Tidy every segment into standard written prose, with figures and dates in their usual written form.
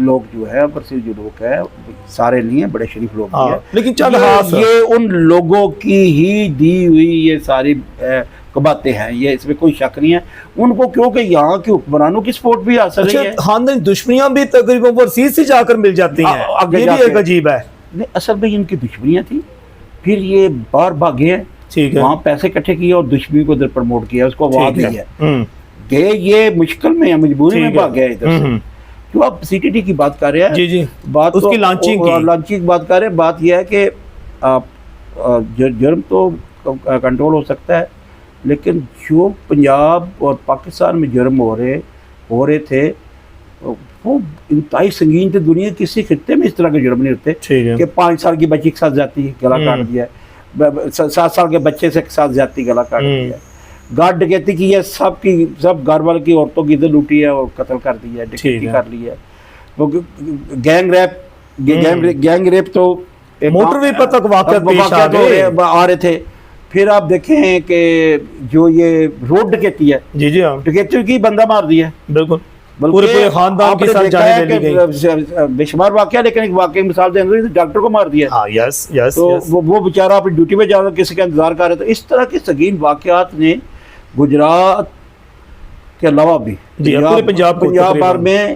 لوگ جو ہے برسل جو لوگ ہیں سارے نہیں ہیں, بڑے شریف لوگ بھی ہیں, لیکن چل یہ ان لوگوں کی ہی دی ہوئی یہ ساری باتیں ہیں, یہ اس میں کوئی شک نہیں ہے. ان کو کیونکہ یہاں کے حکمرانوں کی سپورٹ بھی حاصل ہے. خاندانی دشمنیاں بھی تقریباً ورسیز سے جا کر مل جاتی ہیں, یہ بھی ایک عجیب ہے. نہیں, اصل میں ان کی دشمنیاں تھیں, پھر یہ باہر بھاگے ہیں, وہاں پیسے اکٹھے کیے اور دشمنی کو ادھر پروموٹ کیا, اس کو آواز دی ہے گئے, یہ مشکل میں مجبوری میں بھاگ گئے ادھر سے. جو آپ سی ٹی ڈی کی بات کر رہے ہیں, جی جی, بات اس کی لانچنگ کی بات کر رہے ہیں, بات یہ ہے کہ جرم تو کنٹرول ہو سکتا ہے, لیکن جو پنجاب اور پاکستان میں جرم ہو رہے تھے وہ انتہائی سنگین تھے. دنیا کسی خطے میں اس طرح کے جرم نہیں ہوتے کہ 5 سال کی بچی کے ساتھ جاتی ہے گلا کاٹ دیا ہے, 7 سال کے بچے سے ساتھ جاتی گلا کاٹ دیا ہے, گارڈ ڈکیتی کی ہے, سب گھر والے کی عورتوں کی عزت لوٹی ہے اور قتل کر دی ہے, ڈکیتی کر لی ہے. گینگ ریپ تو موٹر وے پر تک واقعات آ رہے تھے. پھر آپ دیکھیں کہ جو یہ روڈ ڈکیتی ہے, جی جی, ڈکیتی کی بندہ مار دیا ہے, بالکل پورے خاندان کے ساتھ جانے دے دی گئی, بے شمار واقعہ, لیکن ایک واقعی مثال دیں گے, ڈاکٹر کو مار دیا. ہاں, یس یس, تو وہ بیچارہ اپنی ڈیوٹی پہ جا کر کسی کا انتظار کر رہے تھے. اس طرح کے سنگین واقعات نے گجرات کے علاوہ بھی پورے پنجاب بھر میں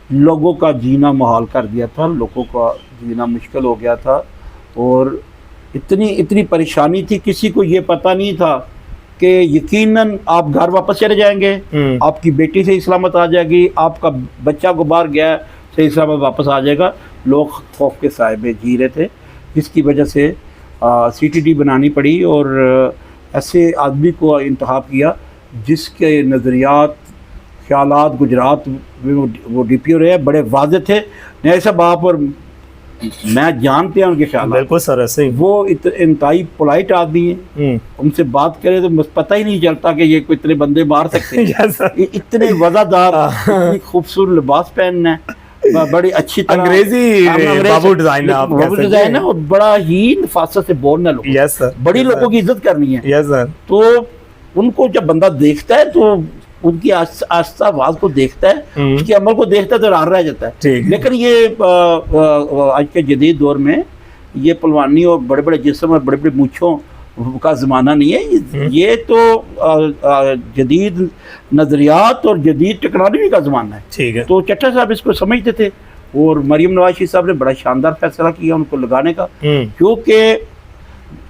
لوگوں کا جینا محال کر دیا تھا, لوگوں کا جینا مشکل ہو گیا تھا, اور اتنی پریشانی تھی, کسی کو یہ پتہ نہیں تھا کہ یقیناً آپ گھر واپس چلے جائیں گے, آپ کی بیٹی صحیح سلامت آ جائے گی, آپ کا بچہ کو باہر گیا صحیح سلامت واپس آ جائے گا. لوگ خوف کے سائے میں جی رہے تھے, جس کی وجہ سے سی ٹی ڈی بنانی پڑی, اور ایسے آدمی کو انتخاب کیا جس کے نظریات خیالات گجرات میں وہ ڈی پی او رہے, بڑے واضح تھے. نہیں صاحب آپ اور میں جانتے ہیں ان کے خیالات, بالکل سر ایسے ہی, وہ انتہائی پولائٹ آدمی ہیں, ان سے بات کرے تو پتہ ہی نہیں چلتا کہ یہ اتنے بندے مار سکتے ہیں. اتنے وزادار, اتنی خوبصورت لباس پہننا ہے, بڑی اچھی طرح انگریزی بابو ڈیزائن ہے, اور بڑا ہی نفاست سے بولنا, لوگ بڑی لوگوں کی عزت کرنی ہے. تو ان کو جب بندہ دیکھتا ہے تو ان کی آستہ آواز کو دیکھتا ہے, اس کے عمل کو دیکھتا ہے تو حیران رہ جاتا ہے. لیکن یہ آج کے جدید دور میں یہ پلوانی اور بڑے بڑے جسم اور بڑے بڑے مونچھوں کا زمانہ نہیں ہے, یہ تو جدید نظریات اور جدید ٹیکنالوجی کا زمانہ ہے. تو چٹھا صاحب اس کو سمجھتے تھے, اور مریم نواز شریف صاحب نے بڑا شاندار فیصلہ کیا ان کو لگانے کا, کیونکہ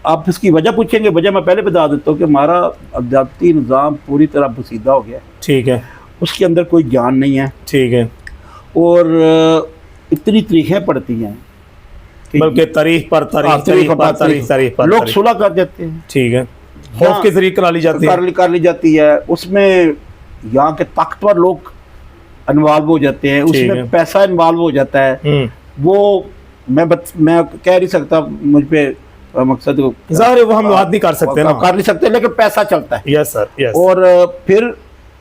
آپ اس کی وجہ پوچھیں گے. وجہ میں پہلے بتا دیتا ہوں کہ ہمارا عدالتی نظام پوری طرح بسیدہ ہو گیا ہے, ٹھیک ہے, اس کے اندر کوئی جان نہیں ہے, ٹھیک ہے, اور اتنی تاریخیں پڑتی ہیں, بلکہ تاریخ پر لوگ صلح کر دیتے ہیں, ٹھیک ہے, خوف کے ذریعے کرا لی جاتی ہے. اس میں یہاں کے طاقتور لوگ انوالو ہو جاتے ہیں, اس میں پیسہ انوالو ہو جاتا ہے. وہ میں کہہ نہیں سکتا, مجھ پہ مقصد ظاہر ہے وہ ہم بات نہیں کر سکتے نا, کر نہیں سکتے, لیکن پیسا چلتا ہے. یس سر, یس. اور پھر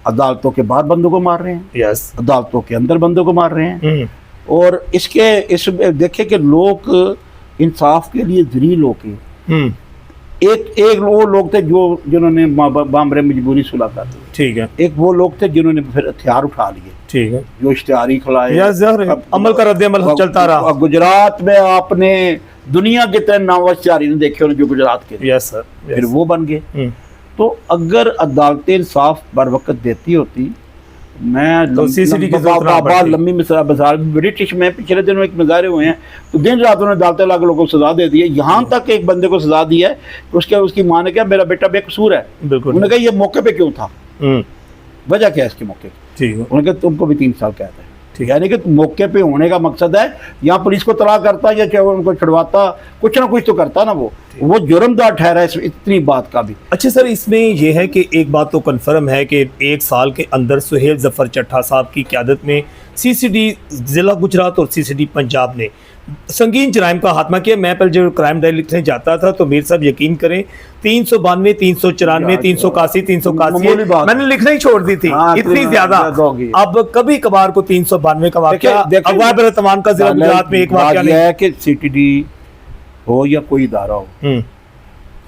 عدالتوں کے باہر بندوں کو مار رہے ہیں, یس, عدالتوں کے اندر بندوں کو مار رہے ہیں. اور اس دیکھیں کہ لوگ انصاف کے لیے ذلیل ہو کے, ایک وہ لوگ تھے جنہوں نے بامبر مجبوری صلح کر دی, ٹھیک ہے, ایک وہ لوگ تھے جنہوں نے پھر ہتھیار اٹھا لیے, ٹھیک ہے, جو اشتہاری کھلائے, عمل کا رد عمل چلتا رہا. گجرات میں آپ نے دنیا کے تین نامور اشتہاری نے دیکھے جو گجرات کے, یس سر, پھر وہ بن گئے. تو اگر عدالتیں انصاف بر وقت دیتی ہوتی, میں لمبی مثال برٹش میں پچھلے دنوں ایک مظاہرے ہوئے ہیں, تو دن رات انہوں نے عدالتیں لا کے لوگوں کو سزا دے دی ہے. یہاں تک ایک بندے کو سزا دی ہے, اس کی ماں نے کہا میرا بیٹا بے قصور ہے, انہوں نے کہا یہ موقع پہ کیوں تھا, وجہ کیا ہے اس کے موقع کی, انہوں نے کہا تم کو بھی 3 سال قید ہے. یعنی کہ موقع پہ ہونے کا مقصد ہے, یہاں پولیس کو طلاق کرتا یا چاہے ان کو چھڑواتا, کچھ نہ کچھ تو کرتا نا, وہ جرمدار ٹھہرا ہے اتنی بات کا بھی. اچھا سر, اس میں یہ ہے کہ ایک بات تو کنفرم ہے کہ 1 سال کے اندر سہیل ظفر چٹھا صاحب کی قیادت میں سی سی ڈی ضلع گجرات اور سی سی ڈی پنجاب نے سنگین جرائم کا خاتمہ کیا. میں پہلے جب کرائم ڈائری لکھنے جاتا تھا تو میر صاحب یقین کریں 392 394 381 381 میں نے لکھنا ہی چھوڑ دی تھی, اتنی زیادہ. اب کبھی کبھار کو 392 کا واقعہ, اغوا برتمان کا ضلع گجرات میں ایک واقعہ نہیں ہے کہ سی ٹی ڈی ہو یا کوئی ادارہ ہو,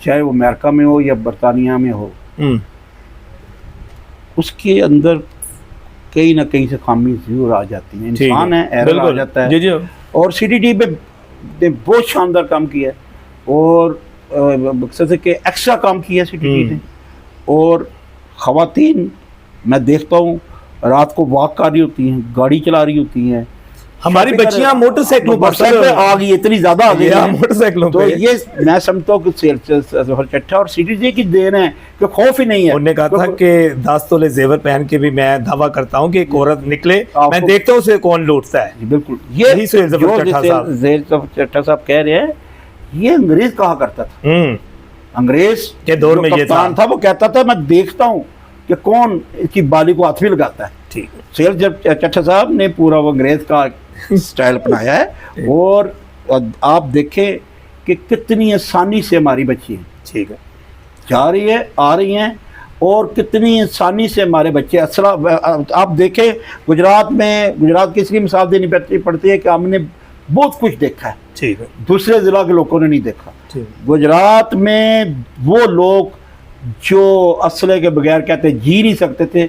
چاہے وہ امریکہ میں ہو یا برطانیہ میں ہو, اس کے اندر کہیں نہ کہیں سے خامی ضرور آ جاتی ہیں. انسان ہے, ایرر آ جاتا ہے. جی جی اور سی ڈی ڈی نے بہت شاندار کام کیا ہے, اور مقصد ہے کہ ایکسٹرا کام کیا ہے سی ڈی ڈی نے. اور خواتین میں دیکھتا ہوں رات کو واک کر رہی ہوتی ہیں, گاڑی چلا رہی ہوتی ہیں. ہماری بچیاں موٹر سائیکلوں پر آ گئی, اتنی زیادہ آ گئی موٹر سائیکلوں تو یہ میں سمجھتا ہوں کہ ظفر چٹھا اور سی ڈی ڈی کی دین ہے کہ خوف ہی نہیں ہے. انہوں نے کہا تھا کہ 10 تولے زیور پہن کے بھی میں دعویٰ کرتا ہوں کہ ایک عورت نکلے, میں دیکھتا ہوں اسے کون لوٹتا ہے. بالکل, یہ سہیل ظفر چٹھا صاحب کہہ رہے ہیں, یہ انگریز کہا کرتا تھا. انگریز کے دور میں یہ تھا, وہ کہتا تھا میں دیکھتا ہوں کہ کون اس کی بالی کو ہاتھ بھی لگاتا ہے. ٹھیک, سہیل چٹھا صاحب نے پورا وہ انگریز کا سٹائل اپنایا ہے. اور آپ دیکھیں کہ کتنی آسانی سے ہماری بچی ہیں, ٹھیک ہے, جا رہی ہے آ رہی ہیں, اور کتنی آسانی سے ہمارے بچے آپ دیکھیں گجرات کی اس کی مثال دینی پڑتی ہے کہ ہم نے بہت کچھ دیکھا ہے. ٹھیک ہے, دوسرے ضلع کے لوگوں نے نہیں دیکھا. گجرات میں وہ لوگ جو اسلحے کے بغیر کہتے جی نہیں سکتے تھے,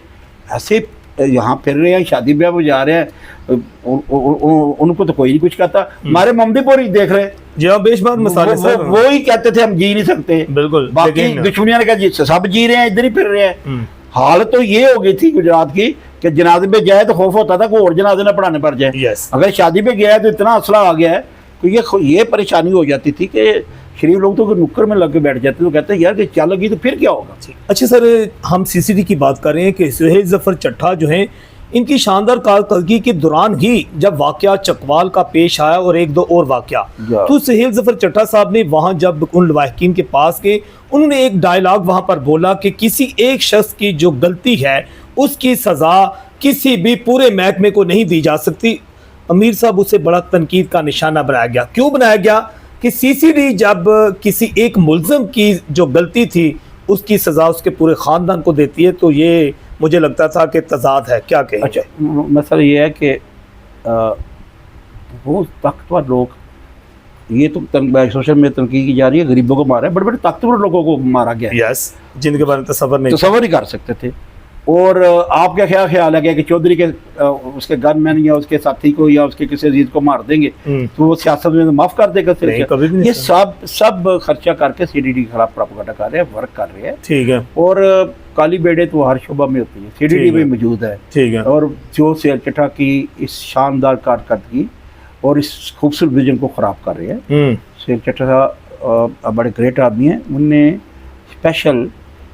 ایسے یہاں پھر رہے ہیں, شادی بیاہ میں جا رہے ہیں, ان کو تو کوئی نہیں کچھ کہتا. ہمارے ممدی پور ہی دیکھ رہے ہیں, جی ہاں, بے شمار مثالیں سر, وہی کہتے تھے ہم جی نہیں سکتے. بالکل, باقی دشمنیاں نے کہا جی سب جی رہے ہیں, ادھر ہی پھر رہے ہیں. حالت تو یہ ہو گئی تھی گجرات کی کہ جنازے پہ جائے تو خوف ہوتا تھا کہ اور جنازے نہ پڑھانے پڑ جائے. اگر شادی پہ گیا ہے تو اتنا اسلحہ آ گیا ہے تو یہ پریشانی ہو جاتی تھی کہ شریف لوگ تو نکر میں لگ کے بیٹھ جاتے تو کہتے ہیں یار کہ چل لگی تو پھر کیا ہوگا. اچھا سر, ہم سی سی ڈی کی بات کر رہے ہیں کہ سہیل ظفر چٹھا جو ہیں, ان کی شاندار کارکردگی کے دوران ہی جب واقعہ چکوال کا پیش آیا اور ایک دو اور واقعہ, تو سہیل ظفر چٹھا صاحب نے وہاں جب ان لواحقین کے پاس گئے, انہوں نے ایک ڈائلاگ وہاں پر بولا کہ کسی ایک شخص کی جو غلطی ہے اس کی سزا کسی بھی پورے محکمے کو نہیں دی جا سکتی. امیر صاحب, اسے بڑا تنقید کا نشانہ بنایا گیا. کیوں بنایا گیا؟ کہ سی سی ڈی جب کسی ایک ملزم کی جو غلطی تھی اس کی سزا اس کے پورے خاندان کو دیتی ہے, تو یہ مجھے لگتا تھا کہ تضاد ہے. کیا کہیں؟ اچھا, مسئلہ یہ ہے کہ وہ طاقتور لوگ, یہ تو سوشل میڈیا تنقید کی جا رہی ہے, غریبوں کو مارا ہے, بڑے بڑے طاقتور لوگوں کو مارا گیا ہے, یس, جن کے بارے میں تصور نہیں کر سکتے تھے. اور آپ کا کیا خیال ہے کہ چودھری کے اس کے گن مین یا اس کے ساتھی کو یا اس کے کسی عزیز کو مار دیں گے تو وہ سیاست میں معاف کر دے گا؟ یہ سب خرچہ کر کے سی ڈی ڈی کے خلاف پروپیگنڈا کر رہے ہیں, ورک کر رہے ہیں. ٹھیک ہے, اور کالی بیڑے تو ہر شعبہ میں ہوتی ہیں, سی ڈی ڈی میں موجود ہے. ٹھیک ہے, اور جو سہیل چٹھا کی اس شاندار کارکردگی اور اس خوبصورت ویژن کو خراب کر رہے ہیں. سہیل چٹھا بڑے گریٹ آدمی ہیں, انہوں نے اسپیشل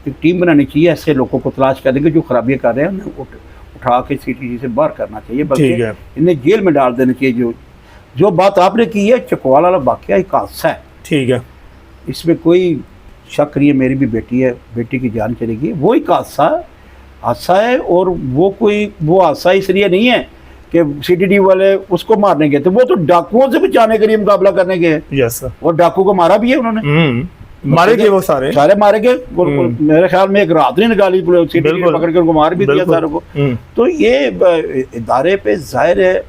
ایک ٹیم بنانی چاہیے, ایسے لوگوں کو تلاش کر دیں گے جو خرابیاں کر رہے ہیں, انہیں اٹھا کے سی ٹی ڈی سے باہر کرنا چاہیے, بلکہ انہیں جیل میں ڈال دینا چاہیے. جو بات آپ نے کی ہے چکوال والا واقعہ ایک حادثہ ہے. ٹھیک ہے, اس میں کوئی شک نہیں ہے, میری بھی بیٹی ہے, بیٹی کی جان چلے گی, وہ ایک حادثہ ہے. اور وہ حادثہ اس لیے نہیں ہے کہ سی ٹی ڈی والے اس کو مارنے گئے تھے, وہ تو ڈاکوؤں سے بچانے کے لیے مقابلہ کرنے گئے. یس سر, اور ڈاکو کو مارا بھی ہے انہوں نے, مارے گئے, وہ سارے مارے گئے. میرے خیال میں ایک رات نہیں نکالی, پکڑ کے ان کو مار بھی دیا ساروں کو. تو یہ ادارے پہ ظاہر ہے,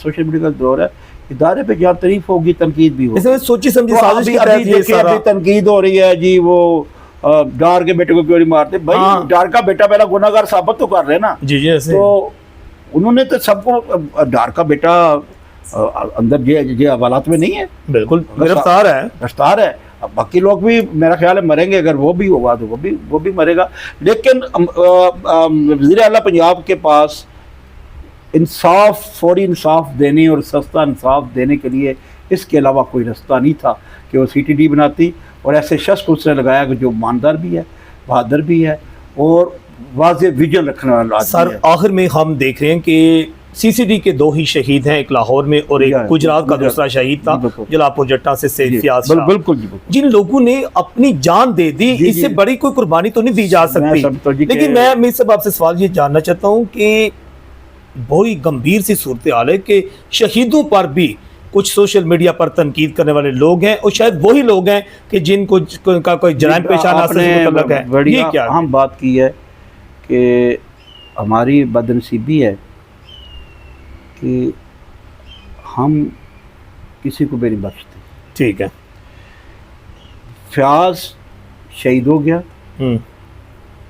سوشل میڈیا کا دور ہے, ادارے پہ جہاں تعریف ہوگی تنقید بھی ہوگی. سوچی سمجھی سازش کے تحت یہ سارا تنقید ہو رہی ہے جی, وہ ڈار کے بیٹے کو کیوں نہیں مارتے بھائی؟ ڈار کا بیٹا پہلا گناہگار ثابت تو کر رہے نا. جی جی, تو انہوں نے تو سب کو, ڈار کا بیٹا اندر جی حوالات میں نہیں ہے, بالکل گرفتار ہے. باقی لوگ بھی میرا خیال ہے مریں گے, اگر وہ بھی ہوا تو وہ بھی مرے گا. لیکن وزیر اعلیٰ پنجاب کے پاس انصاف, فوری انصاف دینے اور سستا انصاف دینے کے لیے اس کے علاوہ کوئی رستہ نہیں تھا کہ وہ سی ٹی ڈی بناتی, اور ایسے شخص کو اس نے لگایا کہ جو ایماندار بھی ہے, بہادر بھی ہے, اور واضح ویژن رکھنے والا آدمی ہے. سر آخر میں ہم دیکھ رہے ہیں کہ سی سی ڈی کے 2 ہی شہید ہیں, ایک لاہور میں اور ایک گجرات کا دوسرا شہید تھا جلاپور جٹا سے سید فیاض شاہ. بالکل, جن لوگوں نے اپنی جان دے دی, اس سے بڑی کوئی قربانی تو نہیں دی جا سکتی. لیکن میں امیر صاحب آپ سے سوال یہ جاننا چاہتا ہوں کہ بڑی گمبھیر سی صورتحال ہے کہ شہیدوں پر بھی کچھ سوشل میڈیا پر تنقید کرنے والے لوگ ہیں, اور شاید وہی لوگ ہیں کہ جن کو کا کوئی جرائم پیشہ ناصر سے متعلق ہے. یہ کیا ہم بات کی ہے کہ ہماری بدنصیبی ہے کہ ہم کسی کو بھی نہیں بخشتے. ٹھیک ہے, فیاض شہید ہو گیا,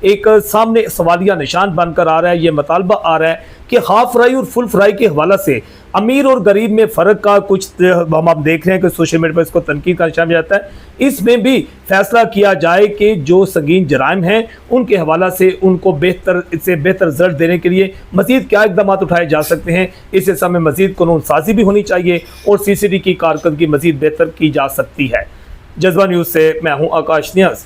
ایک سامنے سوالیہ نشان بن کر آ رہا ہے. یہ مطالبہ آ رہا ہے کہ ہاف فرائی اور فل فرائی کے حوالہ سے امیر اور غریب میں فرق کا کچھ ہم دیکھ رہے ہیں کہ سوشل میڈیا پر اس کو تنقید کا نشان جاتا ہے. اس میں بھی فیصلہ کیا جائے کہ جو سنگین جرائم ہیں ان کے حوالہ سے ان کو بہتر سے بہتر رزلٹ دینے کے لیے مزید کیا اقدامات اٹھائے جا سکتے ہیں. اس سلسلے میں مزید قانون سازی بھی ہونی چاہیے اور CCD کی کارکردگی مزید بہتر کی جا سکتی ہے. جذبہ نیوز سے میں ہوں آکاش نیاز.